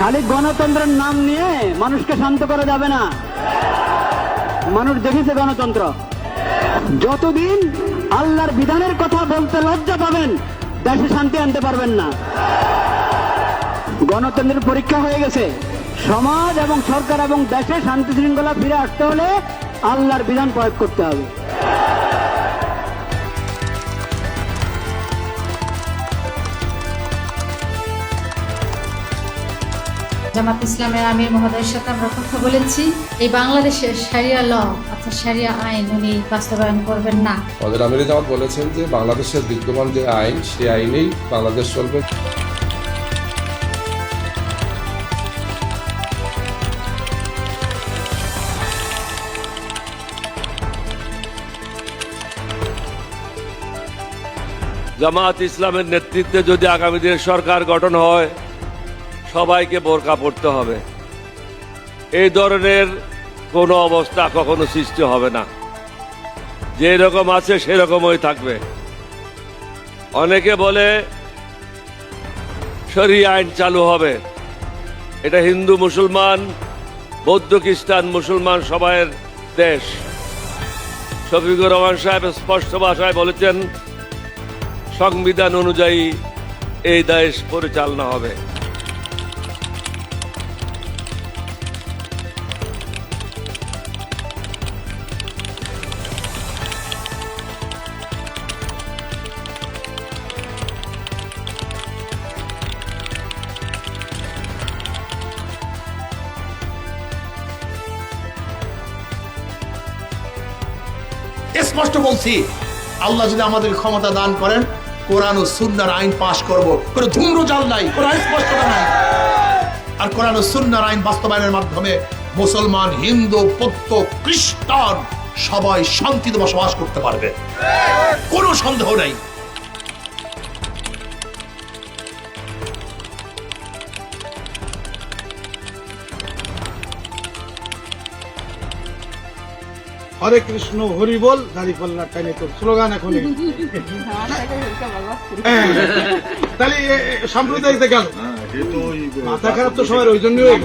খালি গণতন্ত্রের নাম নিয়ে মানুষকে শান্ত করা যাবে না। মানুষ দেখেছে গণতন্ত্র। যতদিন আল্লাহর বিধানের কথা বলতে লজ্জা পাবেন, দেশে শান্তি আনতে পারবেন না। গণতন্ত্রের পরীক্ষা হয়ে গেছে। সমাজ এবং সরকার এবং দেশে শান্তি শৃঙ্খলা ফিরে আসতে হলে আল্লাহর বিধান প্রয়োগ করতে হবে। জামাত ইসলামের আমির মহোদয়ের সাথে আমরা কথা বলেছি। এই বাংলাদেশের শরিয়া ল অর্থাৎ শরিয়া আইন উনি বাস্তবায়ন করবেন না। আমাদের আমির জামাত বলেছেন যে বাংলাদেশের বিদ্যমান যে আইন, সেই আইনেই বাংলাদেশ চলবে। জামাত ইসলামের নেতৃত্বে যদি আগামী দিনে সরকার গঠন হয়, সবাইকে বোরকা পড়তে হবে। এই ধরনের কোনো অবস্থা কখনো সৃষ্টি হবে না। যে রকম আছে সেরকমই থাকবে। অনেকে বলে শরিয়া আইন চালু হবে। এটা হিন্দু, মুসলমান, বৌদ্ধ, খ্রিস্টান, মুসলমান সবাইয়ের দেশ। শফিকুর রহমান সাহেব স্পষ্ট ভাষায় বলেছেন, সংবিধান অনুযায়ী এই দেশ পরিচালনা হবে। স্পষ্ট বলছি, আল্লাহ যদি আমাদের ক্ষমতা দান করেন, কোরআন ও সুন্নাহর আইন পাশ করব। কোনো ধূম্রজাল নাই, কোনো স্পষ্টতা নাই। আর কোরআন ও সুন্নাহর আইন বাস্তবায়নের মাধ্যমে মুসলমান, হিন্দু, বৌদ্ধ, খ্রিস্টান সবাই শান্তিতে বসবাস করতে পারবে, কোনো সন্দেহ নাই। হরে কৃষ্ণ হরি বল, দাঁড়িপাল্লা টাইনে তোর স্লোগান এখন। তাহলে সাম্প্রদায়িকতা গেল, মাথা খারাপ তো সবার, ওই জন্যই